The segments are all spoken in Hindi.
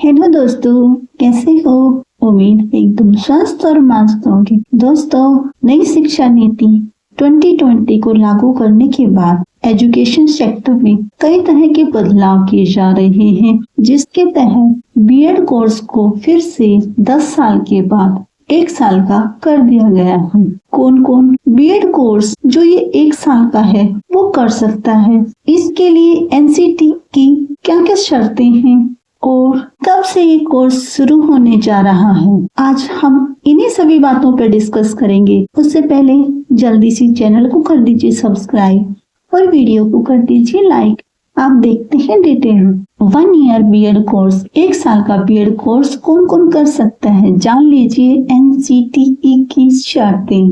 हेलो दोस्तों, कैसे हो? उम्मीद है एकदम स्वस्थ और मस्त होंगे। दोस्तों, नई शिक्षा नीति 2020 को लागू करने के बाद एजुकेशन सेक्टर में कई तरह के बदलाव किए जा रहे हैं, जिसके तहत बीएड कोर्स को फिर से 10 साल के बाद 1 साल का कर दिया गया है। कौन कौन बीएड कोर्स जो ये 1 साल का है वो कर सकता है? इसके लिए एनसीटी की क्या क्या शर्तें हैं और कब से ये कोर्स शुरू होने जा रहा है, आज हम इन्हीं सभी बातों पर डिस्कस करेंगे। उससे पहले जल्दी से चैनल को कर दीजिए सब्सक्राइब और वीडियो को कर दीजिए लाइक। आप देखते हैं डिटेल। 1 ईयर बीएड कोर्स, 1 साल का बीएड कोर्स कौन कौन कर सकता है, जान लीजिए एनसीटीई की शर्तें।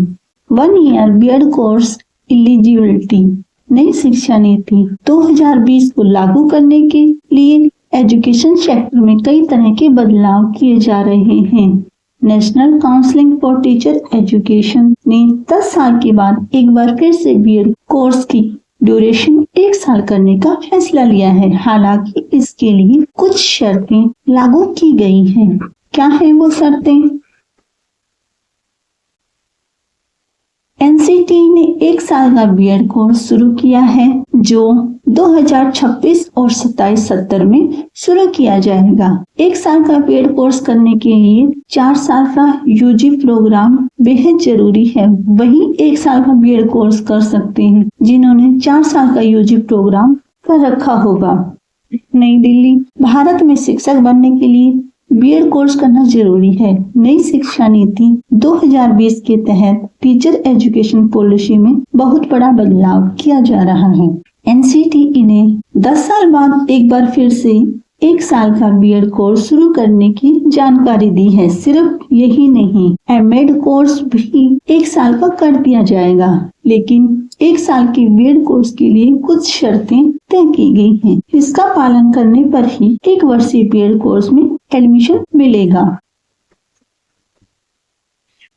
1 ईयर बीएड कोर्स एलिजिबिलिटी। नई शिक्षा नीति 2020 को लागू करने के लिए एजुकेशन सेक्टर में कई तरह के बदलाव किए जा रहे हैं। National counselling for teacher education ने 10 साल के बाद एक बार फिर से बीएड कोर्स की ड्यूरेशन 1 साल करने का फैसला लिया है। हालांकि इसके लिए कुछ शर्तें लागू की गई हैं। क्या है वो शर्तें? एनसीटी ने 1 साल का बीएड कोर्स शुरू किया है, जो 2026 और 27-70 में शुरू किया जाएगा। 1 साल का बीएड कोर्स करने के लिए 4 साल का यूजी प्रोग्राम बेहद जरूरी है। वही 1 साल का बीएड कोर्स कर सकते हैं जिन्होंने 4 साल का यूजी प्रोग्राम कर रखा होगा। नई दिल्ली, भारत में शिक्षक बनने के लिए बीएड कोर्स करना जरूरी है। नई शिक्षा नीति 2020 के तहत टीचर एजुकेशन पॉलिसी में बहुत बड़ा बदलाव किया जा रहा है। एनसीटीई ने 10 साल बाद एक बार फिर से 1 साल का बीएड कोर्स शुरू करने की जानकारी दी है। सिर्फ यही नहीं, एमएड कोर्स भी 1 साल का कर दिया जाएगा, लेकिन 1 साल के बीएड कोर्स के लिए कुछ शर्तें तय की गई हैं। इसका पालन करने पर ही 1 वर्षीय बीएड कोर्स में एडमिशन मिलेगा।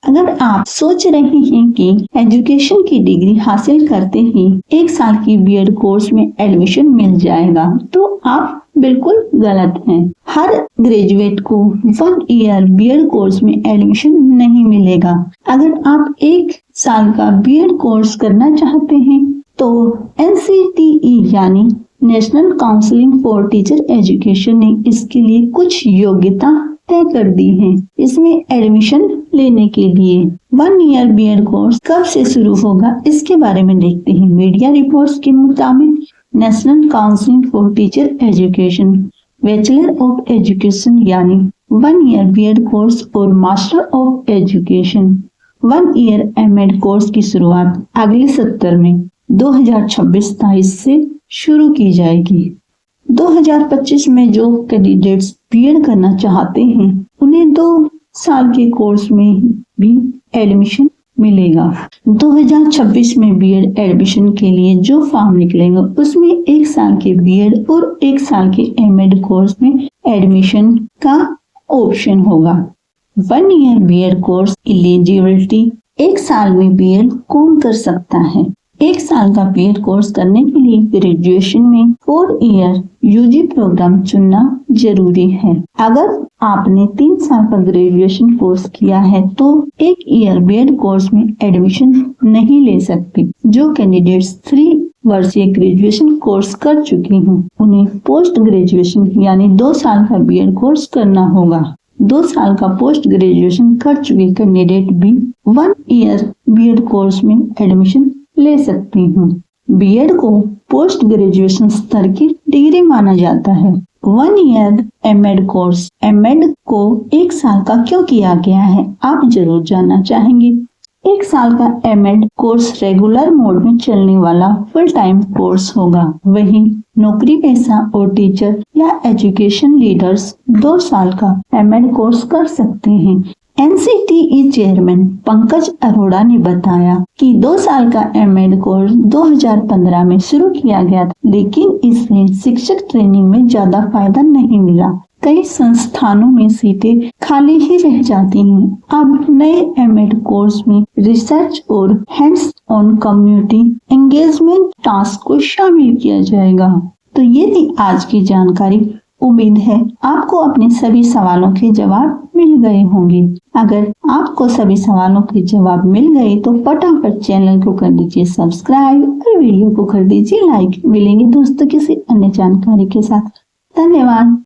अगर आप सोच रहे हैं कि एजुकेशन की डिग्री हासिल करते ही 1 साल की बीएड कोर्स में एडमिशन मिल जाएगा, तो आप बिल्कुल गलत हैं। हर ग्रेजुएट को 1 ईयर बीएड कोर्स में एडमिशन नहीं मिलेगा। अगर आप 1 साल का बीएड कोर्स करना चाहते हैं तो एनसीटीई यानी national counselling for teacher education ने इसके लिए कुछ योग्यता तय कर दी है। इसमें एडमिशन लेने के लिए 1 ईयर बीएड कोर्स कब से शुरू होगा, इसके बारे में देखते हैं। मीडिया रिपोर्ट्स के मुताबिक national counselling for teacher education bachelor of education यानी 1 ईयर बीएड कोर्स और master of education 1 year MEd course की शुरुआत अगले सत्र में 2026-27 से शुरू की जाएगी। 2025 में जो कैंडिडेट्स बीएड करना चाहते हैं उन्हें 2 साल के कोर्स में भी एडमिशन मिलेगा। 2026 में बीएड एडमिशन के लिए जो फॉर्म निकलेगा उसमें 1 साल के बीएड और 1 साल के एमएड कोर्स में एडमिशन का ऑप्शन होगा। 1 ईयर बीएड कोर्स एलिजिबिलिटी। 1 साल में बीएड कौन कर सकता है? 1 साल का बीएड कोर्स करने के लिए ग्रेजुएशन में 4 ईयर यूजी प्रोग्राम चुनना जरूरी है। अगर आपने 3 साल का ग्रेजुएशन कोर्स किया है तो 1 ईयर बीएड कोर्स में एडमिशन नहीं ले सकते। जो कैंडिडेट्स 3 वर्षीय ग्रेजुएशन कोर्स कर चुके हैं उन्हें पोस्ट ग्रेजुएशन यानी 2 साल का बीएड कोर्स करना होगा। 2 साल का पोस्ट ग्रेजुएशन कर चुके कैंडिडेट भी 1 ईयर बीएड कोर्स में एडमिशन ले सकती हूँ। बीएड को पोस्ट ग्रेजुएशन स्तर की डिग्री माना जाता है। 1 ईयर एमएड कोर्स, एमएड को 1 साल का क्यों किया गया है, आप जरूर जानना चाहेंगे। 1 साल का एमएड कोर्स रेगुलर मोड में चलने वाला फुल टाइम कोर्स होगा। वहीं नौकरी पेशा और टीचर या एजुकेशन लीडर्स 2 साल का एमएड कोर्स कर सकते हैं। एनसीटीई चेयरमैन पंकज अरोड़ा ने बताया कि 2 साल का एमएड कोर्स 2015 में शुरू किया गया था, लेकिन इससे शिक्षक ट्रेनिंग में ज्यादा फायदा नहीं मिला। कई संस्थानों में सीटें खाली ही रह जाती हैं। अब नए एमएड कोर्स में रिसर्च और hands on community engagement task को शामिल किया जाएगा। तो ये थी आज की जानकारी। उम्मीद है आपको अपने सभी सवालों के जवाब मिल गए होंगे। अगर आपको सभी सवालों के जवाब मिल गए तो फटाफट चैनल को कर दीजिए सब्सक्राइब और वीडियो को कर दीजिए लाइक। मिलेंगे दोस्तों किसी अन्य जानकारी के साथ। धन्यवाद।